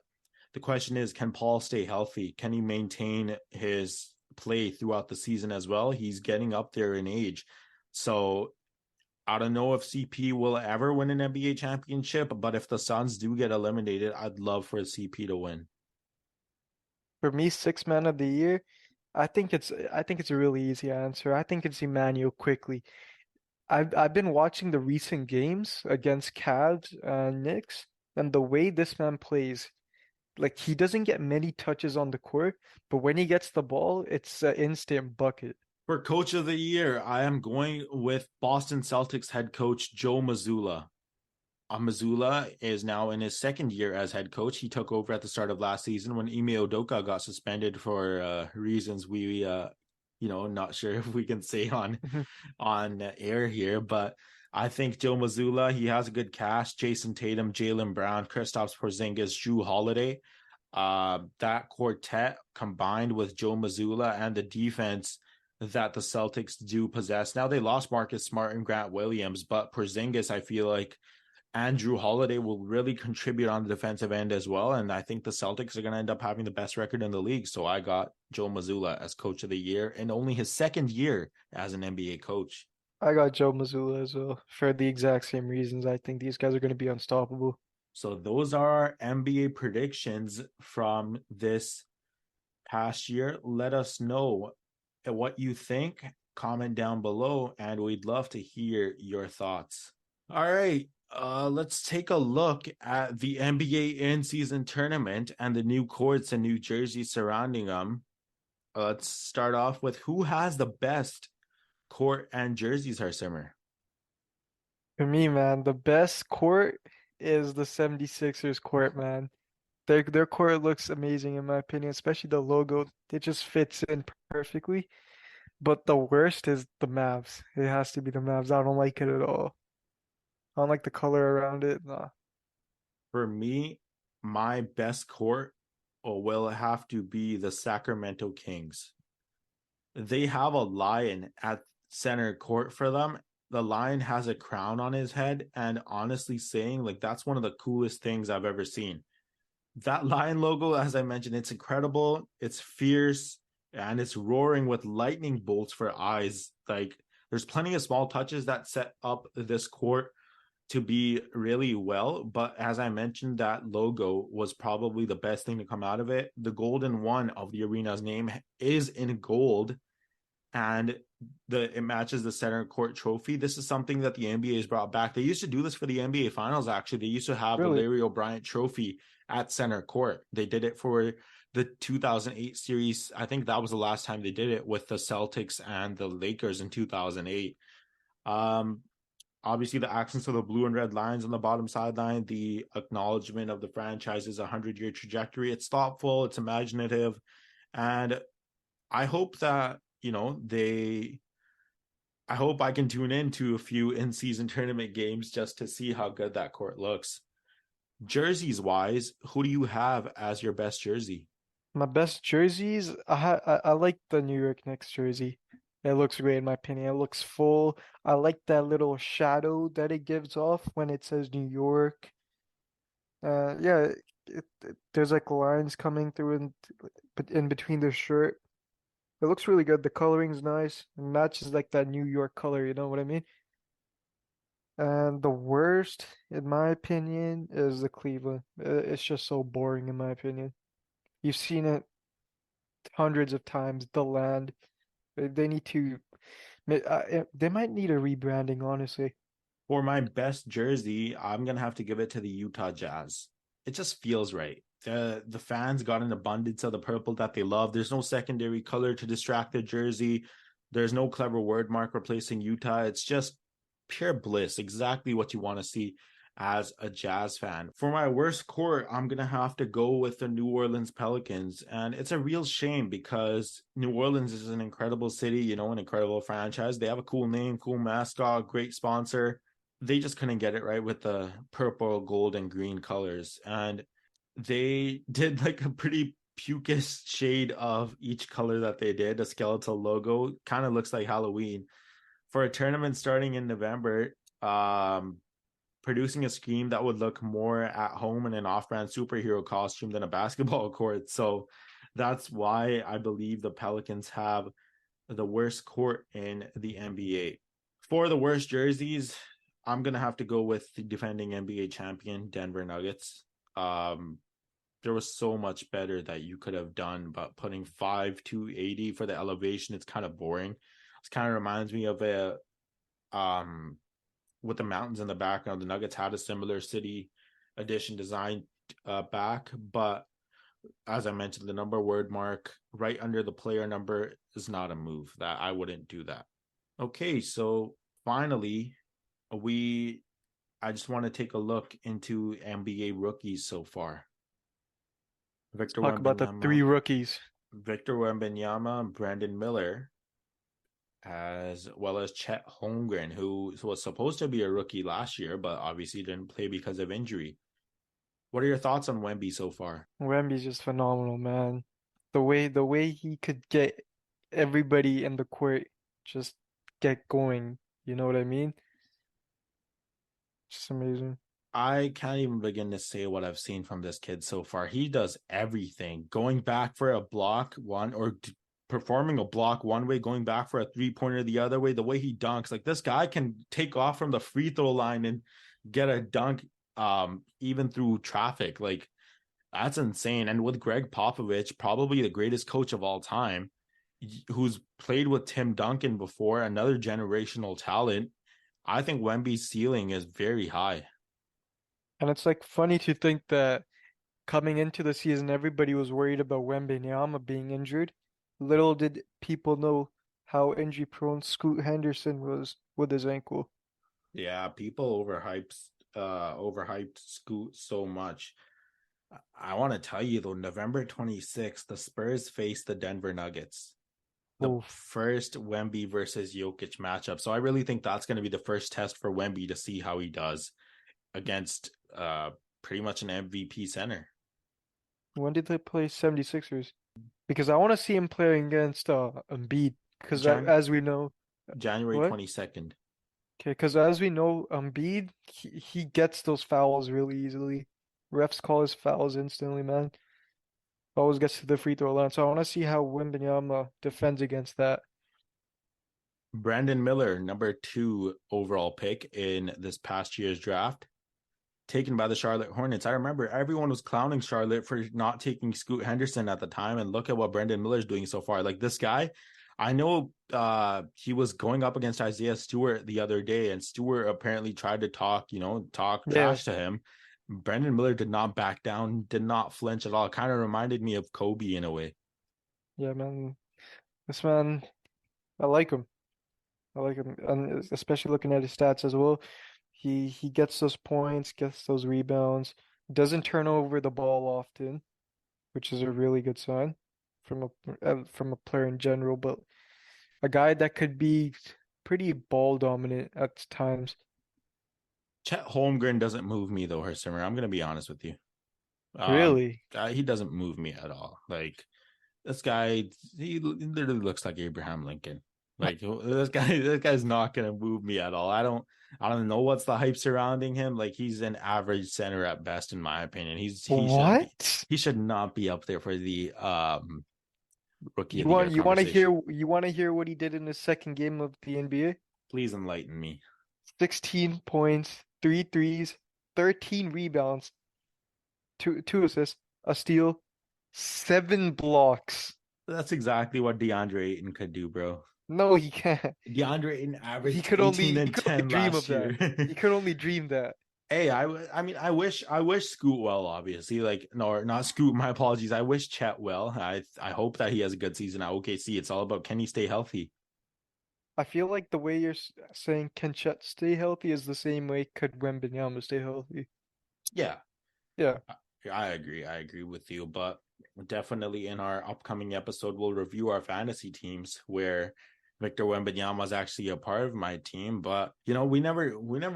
the question is, can Paul stay healthy? Can he maintain his play throughout the season as well? He's getting up there in age. So I don't know if CP will ever win an NBA championship, but if the Suns do get eliminated, I'd love for CP to win. For me, sixth man of the year, I think it's a really easy answer. I think it's Emmanuel quickly. I've been watching the recent games against Cavs and Knicks, and the way this man plays, like he doesn't get many touches on the court, but when he gets the ball, it's an instant bucket. For coach of the year, I am going with Boston Celtics head coach Joe Mazzulla. Mazzulla is now in his second year as head coach. He took over at the start of last season when Ime Udoka got suspended for reasons we not sure if we can say on air here, but I think Joe Mazzulla, he has a good cast. Jason Tatum, Jaylen Brown, Kristaps Porzingis, Drew Holiday. That quartet combined with Joe Mazzulla and the defense that the Celtics do possess. Now they lost Marcus Smart and Grant Williams, but Porzingis, I feel like Andrew Holiday will really contribute on the defensive end as well. And I think the Celtics are going to end up having the best record in the league. So I got Joe Mazzulla as coach of the year in only his second year as an NBA coach. I got Joe Mazzulla as well for the exact same reasons. I think these guys are going to be unstoppable. So those are our NBA predictions from this past year. Let us know what you think. Comment down below, and we'd love to hear your thoughts. All right. Let's take a look at the NBA in-season tournament and the new courts and new jerseys surrounding them. Let's start off with who has the best court and jerseys, Harsimar. For me, man, the best court is the 76ers court, man. Their court looks amazing in my opinion, especially the logo. It just fits in perfectly. But the worst is the Mavs. It has to be the Mavs. I don't like it at all. I don't like the color around it. Nah. For me, my best court will have to be the Sacramento Kings. They have a lion at center court for them. The lion has a crown on his head, and honestly saying, like, that's one of the coolest things I've ever seen. That lion logo, as I mentioned, it's incredible. It's fierce, and it's roaring with lightning bolts for eyes. Like, there's plenty of small touches that set up this court to be really well, but as I mentioned, that logo was probably the best thing to come out of it. The golden one of the arena's name is in gold, and it matches the center court trophy. This is something that the NBA has brought back. They used to do this for the NBA Finals, actually. They used to have Really? the Larry O'Brien trophy at center court. They did it for the 2008 series. I think that was the last time they did it with the Celtics and the Lakers in 2008. Obviously, the accents of the blue and red lines on the bottom sideline, the acknowledgement of the franchise's 100-year trajectory. It's thoughtful, it's imaginative, and I hope that, I hope I can tune into a few in-season tournament games just to see how good that court looks. Jerseys-wise, who do you have as your best jersey? My best jerseys, I like the New York Knicks jersey. It looks great in my opinion. It looks full. I like that little shadow that it gives off when it says New York. Yeah, there's like lines coming through in between the shirt. It looks really good. The coloring's nice. It matches like that New York color, you know what I mean? And the worst, in my opinion, is the Cleveland. It's just so boring, in my opinion. You've seen it hundreds of times. The land. They need to. They might need a rebranding, honestly. For my best jersey, I'm gonna have to give it to the Utah Jazz. It just feels right. The fans got an abundance of the purple that they love. There's no secondary color to distract the jersey. There's no clever word mark replacing Utah. It's just pure bliss, exactly what you want to see as a Jazz fan. For my worst court, I'm gonna have to go with the New Orleans Pelicans. And it's a real shame because New Orleans is an incredible city, you know, an incredible franchise. They have a cool name, cool mascot, great sponsor. They just couldn't get it right with the purple, gold, and green colors. And they did like a pretty pukish shade of each color that they did. A skeletal logo kind of looks like Halloween. For a tournament starting in November, producing a scheme that would look more at home in an off-brand superhero costume than a basketball court. So that's why I believe the Pelicans have the worst court in the NBA. For the worst jerseys, I'm gonna have to go with the defending NBA champion Denver Nuggets. There was so much better that you could have done, but putting 5,280 for the elevation, it's kind of boring. It kind of reminds me of a with the mountains in the background. The Nuggets had a similar city edition design back, but as I mentioned, the number word mark right under the player number is not a move. That I wouldn't do that. Okay, so finally, I just want to take a look into NBA rookies so far. Let's Victor talk about the three rookies. Wembanyama, Brandon Miller, as well as Chet Holmgren, who was supposed to be a rookie last year, but obviously didn't play because of injury. What are your thoughts on Wemby so far? Wemby's just phenomenal, man. The way he could get everybody in the court just get going. You know what I mean? Just amazing. I can't even begin to say what I've seen from this kid so far. He does everything. Going back for a block one or performing a block one way, going back for a three-pointer the other way, the way he dunks. Like this guy can take off from the free throw line and get a dunk even through traffic. Like that's insane. And with Greg Popovich, probably the greatest coach of all time, who's played with Tim Duncan before, another generational talent, I think Wemby's ceiling is very high. And it's like funny to think that coming into the season, everybody was worried about Wembanyama being injured. Little did people know how injury prone Scoot Henderson was with his ankle. Yeah, people overhyped Scoot so much. I want to tell you though, November 26th, the Spurs face the Denver Nuggets. The Oof. first Wemby versus Jokic matchup. So I really think that's going to be the first test for Wemby to see how he does against pretty much an MVP center. When did they play 76ers? Because I want to see him playing against Embiid. Because Jan- as we know, January what? 22nd. Okay, because as we know, Embiid, he gets those fouls really easily. Refs call his fouls instantly, man. Always gets to the free throw line. So I want to see how Wembanyama defends against that. Brandon Miller, number 2 overall pick in this past year's draft, taken by the Charlotte Hornets. I remember everyone was clowning Charlotte for not taking Scoot Henderson at the time, and look at what Brandon Miller's doing so far. Like this guy, I know he was going up against Isaiah Stewart the other day, and Stewart apparently tried to talk Yeah, trash to him. Brandon Miller did not back down, did not flinch at all. Kind of reminded me of Kobe in a way. yeah, man. This man, I like him. I like him, and especially looking at his stats as well. He gets those points, gets those rebounds, doesn't turn over the ball often, which is a really good sign from a player in general. But a guy that could be pretty ball dominant at times. Chet Holmgren doesn't move me though, Hersimer. I'm going to be honest with you. Really, He doesn't move me at all. Like this guy, he literally looks like Abraham Lincoln. Like this guy's not gonna move me at all. I don't know what's the hype surrounding him. Like he's an average center at best, in my opinion. What? He should not be up there for the rookie You of the year want you want to conversation. hear what he did in his second game of the NBA? Please enlighten me. 16 points, 3 threes, 13 rebounds, two assists, a steal, 7 blocks. That's exactly what DeAndre Ayton could do, bro. No, he can't. DeAndre Ayton He averaged could 18 only he and could only 10 dream of last that. He year. could only dream that. Hey, I mean, I wish Scoot well, obviously. Like, no, not Scoot. My apologies. I wish Chet well. I hope that he has a good season at OKC. It's all about, can he stay healthy? I feel like the way you're saying can Chet stay healthy is the same way could Wembanyama stay healthy. Yeah, Yeah, I agree. I agree with you. But definitely in our upcoming episode, we'll review our fantasy teams where Victor Wembanyama is actually a part of my team. But we never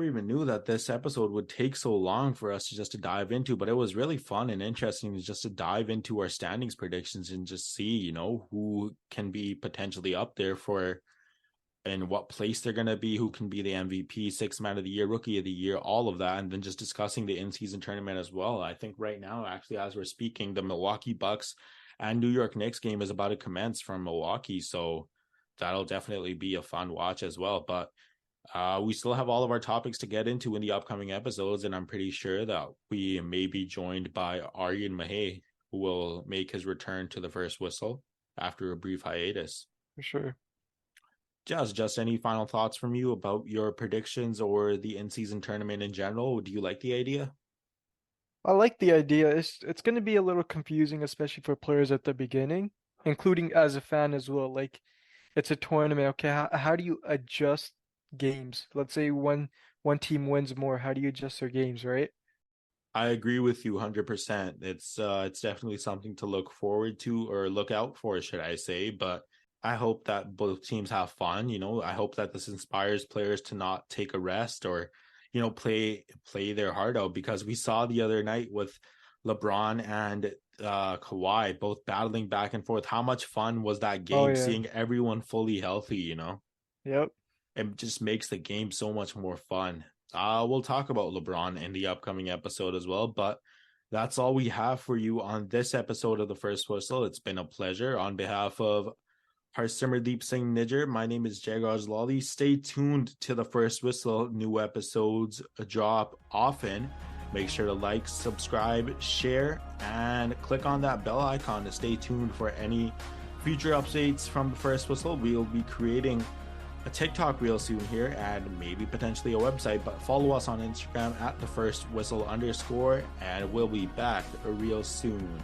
even knew that this episode would take so long for us to dive into. But it was really fun and interesting just to dive into our standings predictions and just see, who can be potentially up there for and what place they're going to be, who can be the MVP, sixth man of the year, rookie of the year, all of that. And then just discussing the in-season tournament as well. I think right now, actually, as we're speaking, the Milwaukee Bucks and New York Knicks game is about to commence from Milwaukee. So that'll definitely be a fun watch as well. But we still have all of our topics to get into in the upcoming episodes. And I'm pretty sure that we may be joined by Aryan Mahay, who will make his return to the first whistle after a brief hiatus. for sure. Just any final thoughts from you about your predictions or the in-season tournament in general? Do you like the idea? I like the idea. It's going to be a little confusing, especially for players at the beginning, including as a fan as well. Like it's a tournament. Okay, how do you adjust games? Let's say one team wins more. How do you adjust their games, right? I agree with you 100%. It's definitely something to look forward to or look out for, should I say. But I hope that both teams have fun. I hope that this inspires players to not take a rest or, play their heart out, because we saw the other night with LeBron and Kawhi both battling back and forth. How much fun was that Oh game, yeah. seeing everyone fully healthy, Yep. It just makes the game so much more fun. We'll talk about LeBron in the upcoming episode as well, but that's all we have for you on this episode of The First Whistle. It's been a pleasure. On behalf of Harsimar Singh Nijjar, my name is Jagraj Lawley. Stay tuned to The First Whistle. New episodes drop often. Make sure to like, subscribe, share, and click on that bell icon to stay tuned for any future updates from The First Whistle. We'll be creating a TikTok reel soon here and maybe potentially a website, but follow us on Instagram at @thefirstwhistle_, and we'll be back real soon.